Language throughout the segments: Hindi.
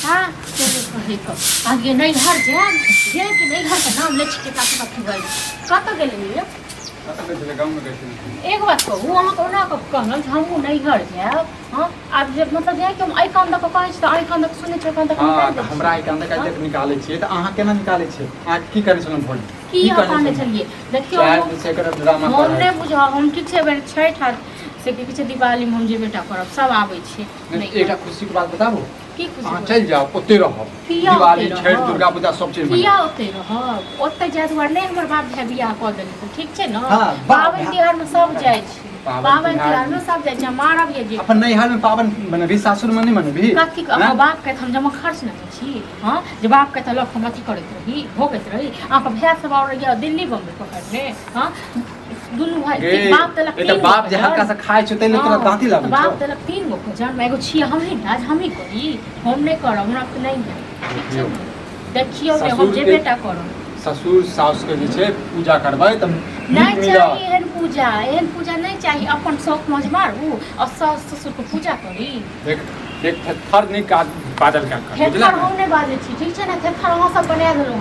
हाँ आगे नहीं घर जाए कि नहीं घर का नाम ले छिटे का गई कत गेलिए एक बात कहूँ अहाँ को ना कहल हमहूँ नहीं घर जाए हाँ आब जब मतलब जाए कि हम आई कान तक कहै छी त आई कान तक सुनै छै कान तक हमरा आई कान तक तक निकालै छियै त अहाँ केना निकालै छियै अहाँ की करै छलन भोल की कान छलिए देखियो हम नहीं बुझा हम ठीक से बेर छठ से कि छै दिवाली में हम जे बेटा करब सब आबै छै एकटा खुशी के बात बताबो की खुशी अहाँ चल जाओ ओते रहब दिवाली छठ दुर्गा पूजा सब चीज किया ओते रहब ओते जाय दुआर नहीं हमर बाप भाई बियाह क देलकै ठीक छै न पाबनि तिहार में सब जाय छै पाबनि तिहार में सब जाय छै मारब ये जे अपन नैहर में पाबनि मनबी सासुर में नहीं मनबी कथी हमर बाप के हम जमा खर्च न छी हां जे बाप के त लोक हम अथी करैत रही भोगैत रही अहाँ के भैया सब और गया दिल्ली बम्बई पकड़ने हां दुनु भाई बाप तलक ए त बाप जे हल्का से खाय छै तैले तोरा दांती लागै छै बाप तलक 3 गो भोजन में एगो छी हम ही आज हम ही करी हम नहीं करब हमरा त नहीं ठीक छै देखियो हम जे बेटा करब ससुर सास के जे छै पूजा करबै त नहीं चाहिए एहन पूजा नहीं चाहिए अपन शौक मौज मारू और सास ससुर को पूजा करी देख थर नहीं का बादल का बुझला हम नहीं बाजे छी ठीक छै ना थर अहाँ सब बना देलो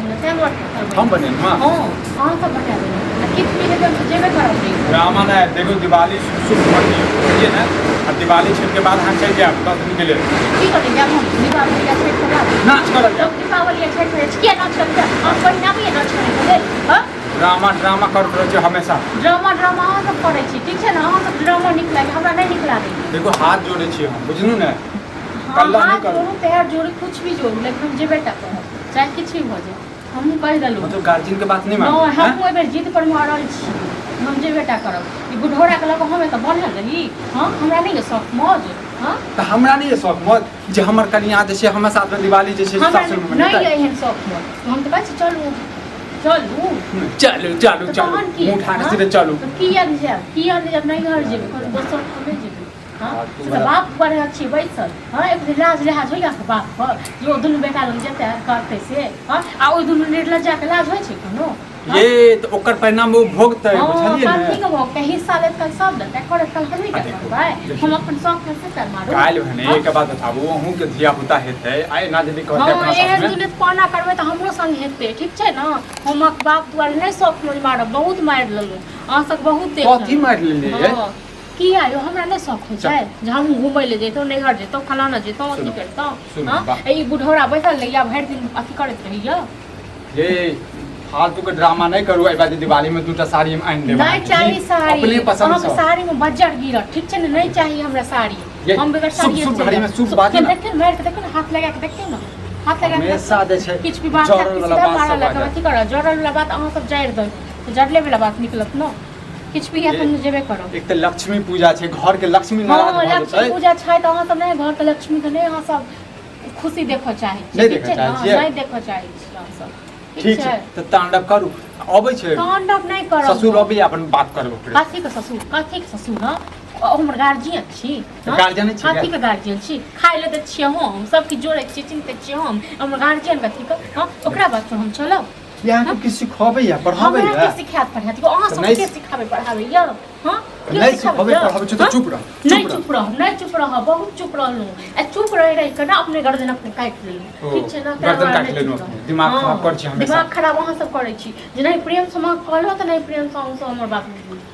हम बनेन हां अहाँ सब बना देलो कित भी जब जेबे करब रामा ने देखो दिवाली शुभ मनाइए बुझिए ना और दिवाली छठ के बाद हम चल जाए 10 दिन के लिए की करें जब हम दिवाली या छठ के नाच करब जब दीपावली या छठ में किया नाच करब और पहिना भी नाच करें हां ड्रामा करत रहे छै हमेशा ड्रामा अहाँ सब करे छी ठीक छै ना अहाँ सब ड्रामा नीक लागे हमरा नहीं नीक लागे देखो हाथ जोड़े छी हम बुझलु ना कल्ला नहीं करू पैर जोड़े कुछ भी जोड़ लेकिन हम जे बेटा करब चाहे किछ भी हो जाए हम कह देलु मतलब गार्जियन के बात नहीं मान हम ओइ बेर जिद पर मारल छी हम जे बेटा करब ई गुढोरा के लग हमें त बनल रही हां हमरा नहीं शौक मौज हां त हमरा नहीं शौक मौज जे हमर कन्या जे छै हमर साथ में दिवाली जे छै सासुर में नहीं एहन शौक मौज हम त कहै छी चलू मुंह उठा के सीधे चलू किया जब नहीं घर जेबे दोसर हमें जेबे हां से बाप पर अच्छी बैसल हां एक दिन लाज लिहाज होइया के बाप पर जो दुनु बेटा लग जेते करते से हां आ ओइ दुनु निर्लज्जा के लाज होय छै कोनो ये तो ओकर परिणाम वो भोगतै बुझलिए ना ठीक हो के हिस्सा ले कल सब दे करे कल हम नहीं करबै हम अपन शौक से कर मारो काल भने एक बात बताबू अहू के धिया पुता हेतै आइ ना जदी कहते अपना साथ में एहन दुनिया पाना करबै त हमरो संग हेतै ठीक छै ना हमक बाप दुआरे नहीं शौक में मारब बहुत मार लेलु अहाँ सब बहुत देख कथि मार लेलिए की आयो हमरा नहीं शौक हो जाए जे हम घूमै ले जेतो नहीं घर जेतो फलाना जेतो अथी करतो हां ई बुढ़ौरा बैठल रहिया भर दिन अथी करत रहिया ये फालतू के ड्रामा नहीं करू ए बार दिवाली में दूटा साड़ी हम आइन देब नहीं चाहिए साड़ी अपने पसंद से साड़ी में बज्जर गिरत ठीक छै ना नहीं चाहिए हमरा साड़ी हम बगैर साड़ी शुभ घड़ी में शुभ बात है देख मार के देखो हाथ लगा के देखियो ना हाथ लगा के हमेशा दे छै किछ भी बात सीधा मारल लगा अथी कर जरल वाला बात अहाँ सब जाइर दो तो जरले वाला बात निकलत न किछ भी अपन जेबे करो एक त लक्ष्मी पूजा छै घर के लक्ष्मी नाराज भ जाय लक्ष्मी पूजा छै त अहाँ सब नहीं घर के लक्ष्मी के नहीं अहाँ सब खुशी देखो चाहे ठीक छै नहीं देखो चाहे अहाँ सब ठीक छै त तांडव करू अबै छै तांडव नहीं करब ससुर अबै अपन बात करबो कथी के ससुर हां हमर गार्जियन छी गार्जियन छी कथी के गार्जियन छी खाइ ले दै छियै हम सब की जोड़े छियै चिन्हते छियै हम हमर गार्जियन कथी के हां ओकरा बात पर हम चलब यहाँ के सिखाबै या पढ़ाबै या हमरा के सिखात पढ़ात अहाँ सब के सिखाबै पढ़ाबै या हां नहीं सिखाबै पढ़ाबै छ त चुप रह नहीं चुप रह बहुत चुप रहलू ए चुप रह के ना अपने गर्दन अपने काट लेलू ठीक छै ना गर्दन काट लेलू दिमाग खराब कर छी हमेशा दिमाग खराब अहाँ सब करै छी जे नहीं प्रेम से मां कहलो त नहीं प्रेम से हमर बाप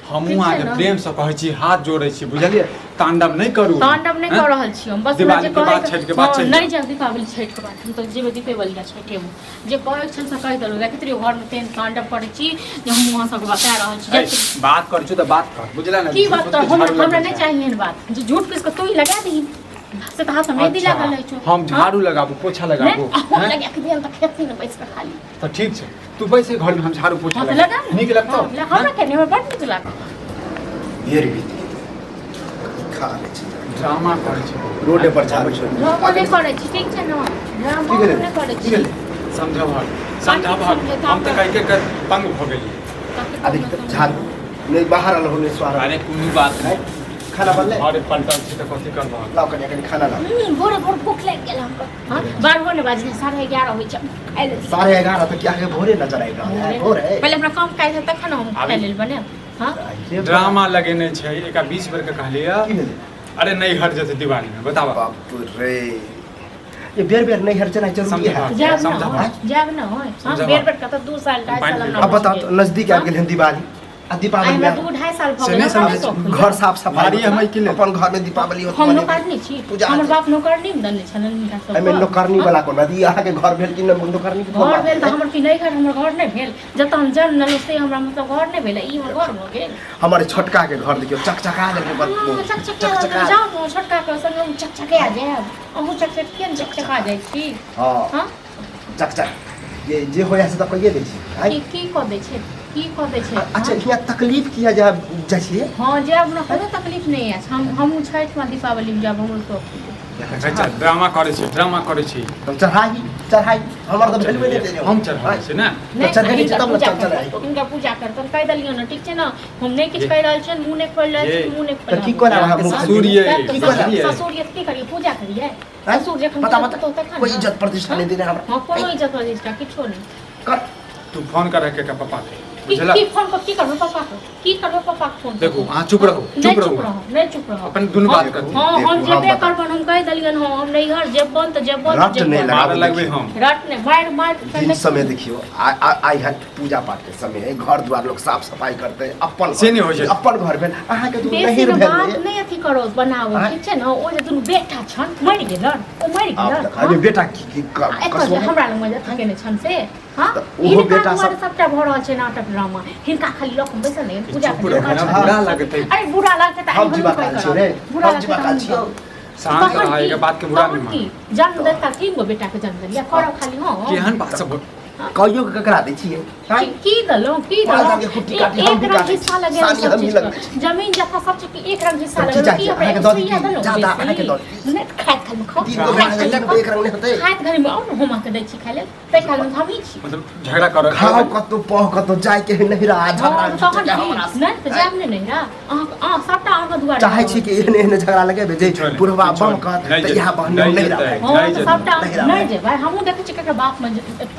हमहू आगे प्रेम से कहै छी हाथ जोड़ै छी बुझलिए तांडव नहीं करू तांडव नहीं कर रहल छी हम बस दिवाली के बाद छठ के बाद नहीं जल्दी दीपावली छठ के बाद हम तो जेबे दीपावली या छठे में जे कहै छन से कहि देलू देखैत रहियो घर में तेन तांडव करै छी जे हम वहां सब बता रहल छी बात कर छु त बात कर बुझला ना की बात कर हमरा नहीं चाहिए बात जो झूठ किसको तू ही लगा दी से त हाथ में मेहंदी लागल है छु हम झाड़ू लगाबू पोछा लगाबू हैं लगा के दियन त खेती न बैस के खाली त ठीक छै तू बैसे घर में हम झाड़ू पोछा लगा नीक लगतो हमरा के नहीं बड़ नीक लाग ये रे खा ले छै ड्रामा करे छै रोड पर झाड़ू छै ड्रामा नहीं करे छी ठीक छै ना ड्रामा नहीं करे छी समझा भाग हम त कहि के तंग भ गेली अधिक झाड़ू नहीं बाहर आलो होने स्वार अरे कोई बात है खाना बनले अरे पलटन से त कथि करबा लाओ कनी खाना लाओ भोरे भूख लग गेल हमको हां 12 ने बजे 11:30 होई छै खाइ ले 11:30 तक क्या के भोरे नजर आएगा भोरे पहले अपना काम काज तखन हम खाइ लेल बने हां ड्रामा लगेने छै एका 20 बेर के कहलिया अरे नहीं हट जते दिवाली में बतावा बाप रे ये बेर नहीं हर चला जरूरी है जाब ना हो हां बेर का तो 2 साल 2.5 साल अब बता तो नजदीक आ गेल दिवाली आ दीपावली में 2.5 साल भऽ घर साफ सफाई हम के अपन घर में दीपावली होत हम नौकरनी छी हमर बाप नौकरनी दने छलन हिनका सब एमे नौकरनी वाला को नदी अहाँ के घर भेल कि नौकरनी के घर भेल त हमर की नहीं घर हमर घर नहीं भेल जत हम जन्म लेलौ से हमरा मतलब घर नहीं भेल ई हमर घर भ गेल हमारे छोटका के घर देखियो चकचका देखे चकचका जाओ छोटका के संग चकचके आ जाए अहू चकचके चकचका जाइ छी हां चकचक ये जे होया से त कहिए दै छी की क दै छै की क दै छै अच्छा यहाँ तकलीफ किया जा छिए हां जे अपना कोनो तकलीफ नहीं है हम छठ में दीपावली में जब हम तो अच्छा ड्रामा करे छी तो चढ़ाई हमर तो भेलवे नहीं दे हम चढ़ाई छै ना तो चढ़ाई तब न चढ़ाई इनका पूजा करतन कह दलियो न ठीक छै न हम नहीं किछ कह रहल छै मुंह नहीं खोल रहल छै मुंह नहीं खोल की कोना हम ससुरियत की करिए पूजा करिए ससुर जखन पता तो कोई इज्जत प्रतिष्ठा नहीं देने हमरा हां कोनो इज्जत प्रतिष्ठा किछो नहीं कर तू फोन कर के पापा के की फोन को की करबो पापा को की करबो पापा को फोन देखो हां चुप रहो नहीं चुप रहो अपन दुनु बात कर हां हम जेबे करबन हम कह दलियन हम नहीं घर जेबन त जेबन रट नहीं मार लगबे हम रट नहीं मार दिन समय देखियो आई है पूजा पाठ के समय है घर द्वार लोग साफ सफाई करते हैं अपन से नहीं हो जाए अपन घर में अहाँ के दुनु बेसी नहीं बात भेल नहीं अथी करो बनाओ ठीक छै न ओ जे दुनु बेटा छन मरि गेलन ओ मरि गेलन अरे बेटा की कसम हमरा लग मजा थकेने छन से हां ओहो बेटा सबटा भ रहल छै नाटक ड्रामा हिनका खाली लोक बैसल नहीं पूजा बुरा लगते अरे बुरा लगते त हम जीवा काल छियो रे बुरा हम जीवा काल छियो शांत रहे के बात के बुरा नहीं मान जन्म देता तीन गो बेटा के जन्म दिया करो खाली हां केहन बात सब कहियो के ककरा दै छिए की दलो एक रंग हिस्सा लगे जमीन जथा सब चीज एक रंग हिस्सा लगे की अहाँ के ददी ज्यादा अहाँ के ददी नेट खात खाली खाओ तीन गो बेटा एक रंग नहीं होते खात घर में और होमा के दै छी खाले तै खाल में हम ही छी मतलब झगड़ा कर खाओ कतो पह कतो जाय के नहीं रहा झगड़ा हमरा नहीं तो जाब नहीं रहा आ सबटा आगा दुआर चाहे छी कि एहने झगड़ा लगे जे पुरवा बम का यहां बहन नहीं रहा हां सबटा नहीं जे भाई हमहु देखे छी केकरा बाप में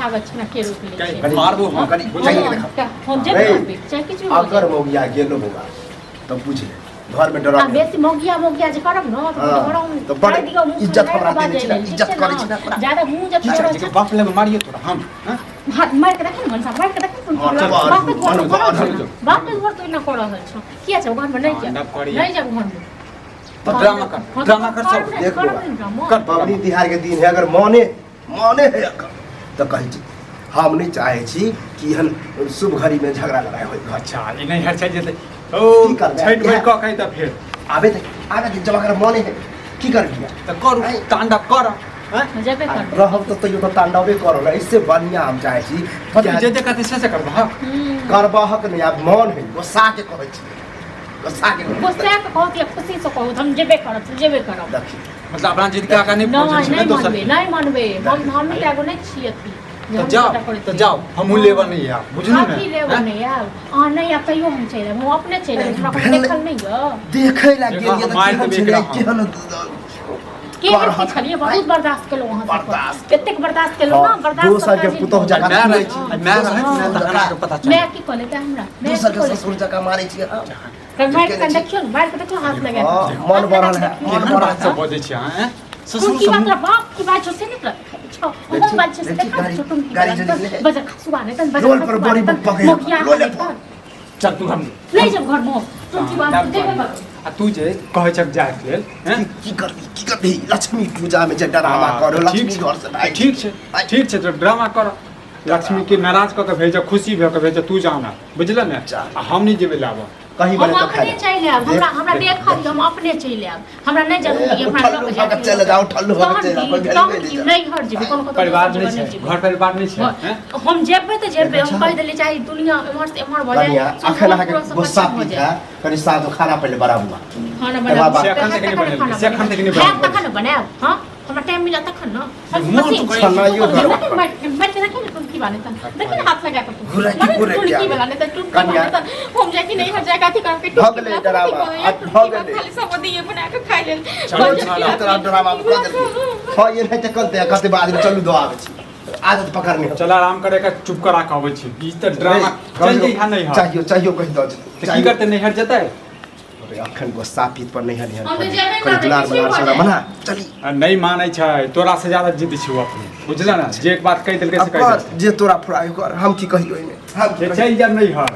ताकत छै के रोक ले मारबो हम करी चाहिए देखा हम जे करबे चाहे किछ भी अगर मोगिया गेलो होगा तब पूछ ले घर में डरा बेसी मोगिया जे करब न तो बड़ इज्जत हमरा देने छी इज्जत करै छी ना ज्यादा मुंह जे छोड़ो के बाप ले मारिए तोरा हम हाथ मार के देखे मन मार के देखे बाप के घर तो इना कर रहल छ किया छ घर में नहीं जा घर में तो ड्रामा कर सब देख कर पबनी तिहार के दिन है अगर माने है तो कहि छी हम नहीं चाहे छी कि हम शुभ घड़ी में झगड़ा लगाए होय अच्छा ई नहीं हर छै जेते ओ छठ में क कहि त फिर आबे जब अगर माने है की कर दिया त करू तांडव कर जेबे कर रहब तो तैयो तो तांडवे करो ना इससे बढ़िया हम चाहे छी जे जे कहते से करबा करबाहक नहीं आप मन है गुस्सा के कहै छी गुस्सा के कहत या खुशी से कहू हम जेबे करब मतलब अपना जिद के आका नहीं पहुंचे नहीं मानबे हम नहीं लागो नहीं छिए तो जाओ हम लेबर नहीं है बुझली ना की लेबर नहीं है आ नहीं अब तैयो हम चले हम अपने चले हमरा को देखल नहीं ग देखे लग गेल ये केहन के छलिए बहुत बर्दाश्त केलो वहां से केतेक बर्दाश्त केलो ना बर्दाश्त दोसर के पुतोह जका मैं रही छी मैं तहरा के पता चल मैं की कहले त हमरा दोसर के ससुर जका मारै छी मार के देखियो हाथ लगा मन बढ़ल है मन बढ़ल सब बजे छी हैं ससुर की बात बाप की बात से नहीं छो हम बात से गाड़ी बजा सुबह नहीं तन बजा रोड पर बड़ी पकड़ रोले चल तू हम ले जब घर में तुम की बात देबे आ तू जे कहै छक जाय के लेल हैं की करबी लक्ष्मी पूजा में जे ड्रामा करो लक्ष्मी घर से भाई ठीक छै तो ड्रामा कर लक्ष्मी के नाराज क के भेज खुशी भ के भेज तू जाना बुझल ने हम नहीं जेबे लाबो कहीं हम अपने चले आब हमरा देख हम अपने चले आब हमरा नहीं जरूरी हमरा लोग जाके चले जाओ ठल्लू हो के चले कोई भेल नहीं घर जेबे कोन परिवार नहीं छै घर परिवार नहीं छै हैं हम जेबे तो जेबे हम कह देले चाहे दुनिया इमहर से इमहर भ जाए अखन आके गुस्सा पी था कनी साथ खाना पहले बनाबुआ खाना बना से अखन तक नहीं बने से अखन तक नहीं बने तखन बनाब हां हमरा टाइम मिला तखन ना छनाइयो बैठ के रखे तुम की बाने तन देखिन हाथ लगा के तुम की वाला नहीं तो कन्या हम जाके नहीं हर जगह थी करके भगले डरावा भगले खाली सब दिए बना के खाइ लेल चलो तेरा ड्रामा कर दे हां ये नहीं तो कल कते बाद में चलू दो आवे छी आदत पकड़नी चल आराम करे का चुप करा के आवे छी ई त ड्रामा चल जे नहीं हां चाहिए कहि दो की करते नहीं हट जतै अरे अखन गुस्सा पीत पर नहीं हनिहन हम तो जेबे कहीं करबै, दुलार किसी मनार से वजह। मना चली आ नहीं मानै छै तोरा से ज्यादा जिद छै अपने बुझल ना जे एक बात कहि देलकै से कहि अब जे तोरा फुराई कर हम की कही ओइमे हम की देलकै कही चल जा नहीं हर